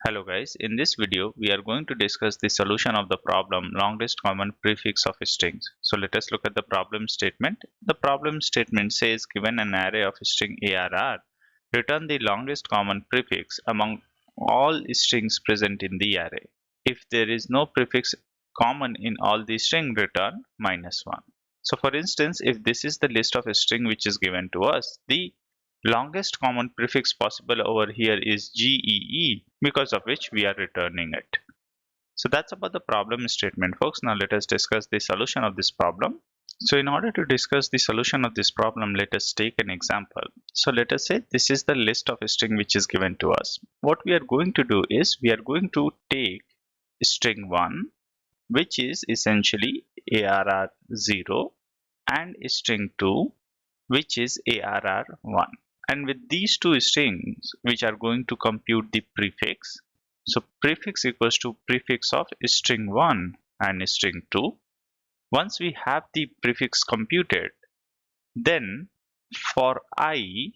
Hello guys, in this video we are going to discuss the solution of the problem longest common prefix of strings. So let us look at the problem statement. The problem statement says given an array of string arr, return the longest common prefix among all strings present in the array. If there is no prefix common in all the string, return -1. So for instance, if this is the list of a string which is given to us, the longest common prefix possible over here is GEE, because of which we are returning it. So that's about the problem statement, folks. Now let us discuss the solution of this problem. So in order to discuss the solution of this problem, let us take an example. So let us say this is the list of a string which is given to us. What we are going to do is we are going to take string 1, which is essentially arr0, and string 2, which is arr1. And with these two strings, which are going to compute the prefix, so prefix equals to prefix of string 1 and string 2. Once we have the prefix computed, then for I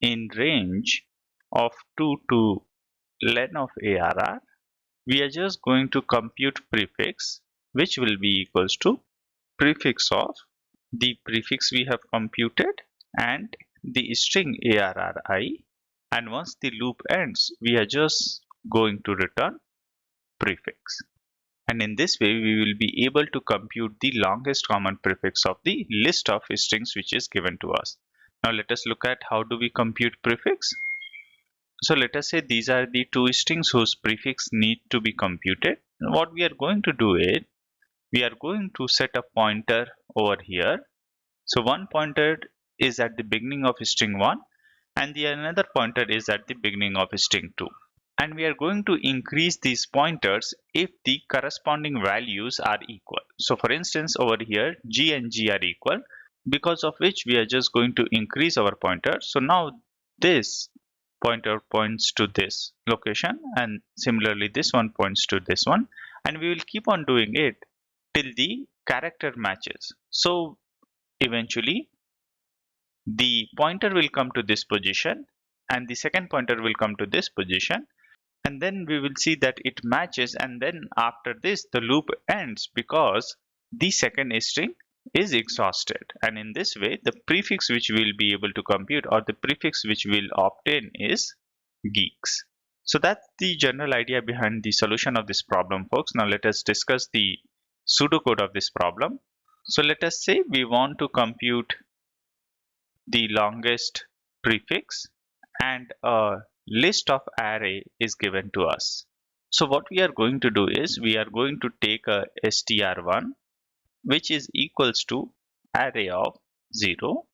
in range of 2 to len of arr, we are just going to compute prefix, which will be equals to prefix of the prefix we have computed and the string arri, and once the loop ends, we are just going to return prefix. And in this way, we will be able to compute the longest common prefix of the list of strings which is given to us. Now let us look at how do we compute prefix. So let us say these are the two strings whose prefix need to be computed. What we are going to do is, we are going to set a pointer over here. So one pointer is at the beginning of string 1 and the another pointer is at the beginning of string 2. And we are going to increase these pointers if the corresponding values are equal. So for instance, over here G and G are equal, because of which we are just going to increase our pointer. So now this pointer points to this location, and similarly this one points to this one, and we will keep on doing it till the character matches. So eventually the pointer will come to this position and the second pointer will come to this position, and then we will see that it matches, and then after this the loop ends because the second string is exhausted. And in this way the prefix which we will be able to compute, or the prefix which we will obtain, is geeks. So that's the general idea behind the solution of this problem, folks. Now let us discuss the pseudocode of this problem. So let us say we want to compute the longest prefix and a list of array is given to us. So what we are going to do is we are going to take a str1, which is equals to array of 0,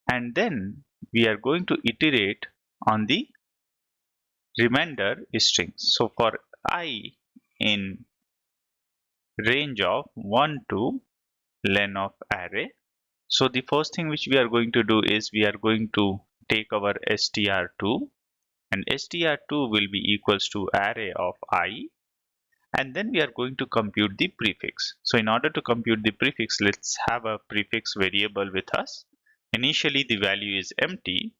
and then we are going to iterate on the remainder strings. So for I in range of 1 to len of array, so the first thing which we are going to do is we are going to take our str2, and str2 will be equals to array of I, and then we are going to compute the prefix. So in order to compute the prefix, let's have a prefix variable with us. Initially the value is empty,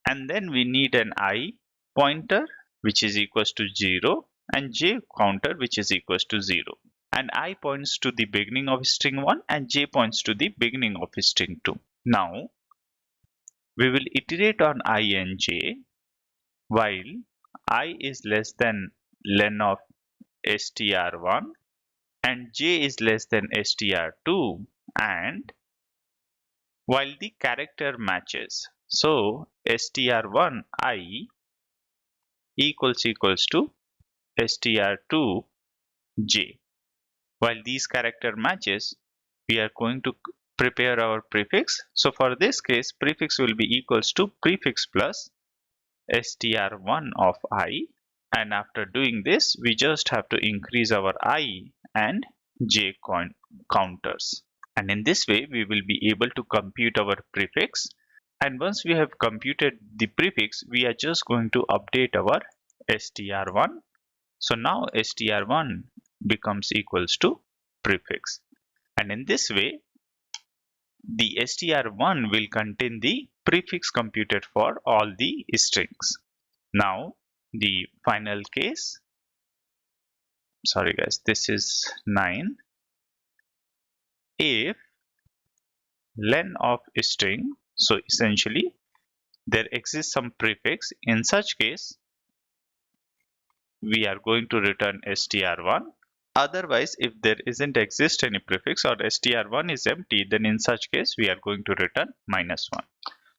and then we need an I pointer which is equals to 0 and j counter which is equals to 0. And I points to the beginning of string 1 and j points to the beginning of string 2. Now we will iterate on I and j while I is less than len of str1 and j is less than str2, and while the character matches. So str1 I equals to str2 j. While these character matches, we are going to prepare our prefix. So for this case, prefix will be equals to prefix plus str1 of I, and after doing this we just have to increase our I and j counters, and in this way we will be able to compute our prefix. And once we have computed the prefix, we are just going to update our str1. So now str1 becomes equals to prefix, and in this way the str1 will contain the prefix computed for all the strings. Now, the final case, sorry guys, this is 9. If len of string, so essentially there exists some prefix, in such case we are going to return str1. Otherwise, if there isn't exist any prefix or str1 is empty, then in such case we are going to return -1.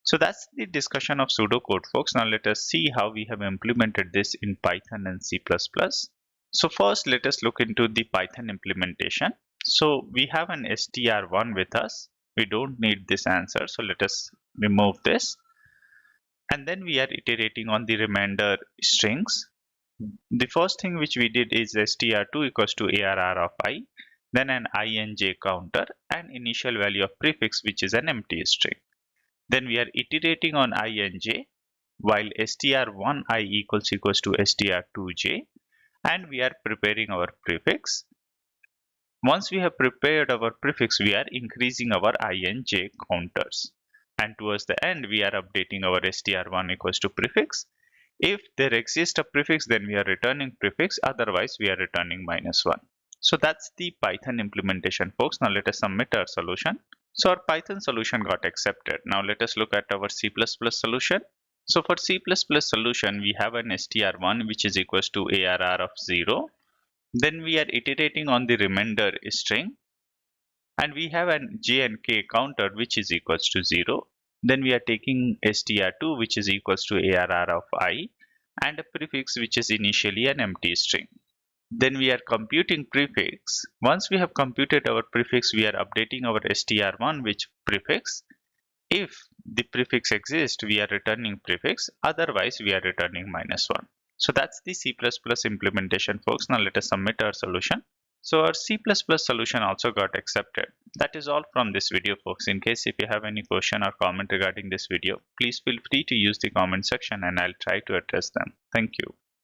So that's the discussion of pseudocode, folks. Now let us see how we have implemented this in Python and C++. So first let us look into the Python implementation. So we have an str1 with us. We don't need this answer, so let us remove this. And then we are iterating on the remainder strings. The first thing which we did is str2 equals to arr of I, then an ing counter, and initial value of prefix which is an empty string. Then we are iterating on ing while str1i equals to str2j, and we are preparing our prefix. Once we have prepared our prefix, we are increasing our ing counters, and towards the end we are updating our str1 equals to prefix. If there exists a prefix, then we are returning prefix, otherwise we are returning -1. So that's the Python implementation, folks. Now let us submit our solution. So our Python solution got accepted. Now let us look at our C++ solution. So for C++ solution, we have an str1 which is equals to arr of 0. Then we are iterating on the remainder string, and we have an j and k counter which is equals to 0. Then we are taking str2 which is equals to arr of I, and a prefix which is initially an empty string. Then we are computing prefix. Once we have computed our prefix, we are updating our str1 with prefix. If the prefix exists, we are returning prefix, otherwise we are returning -1. So that's the C++ implementation, folks. Now let us submit our solution. So our C++ solution also got accepted. That is all from this video, folks. In case if you have any question or comment regarding this video, please feel free to use the comment section and I'll try to address them. Thank you.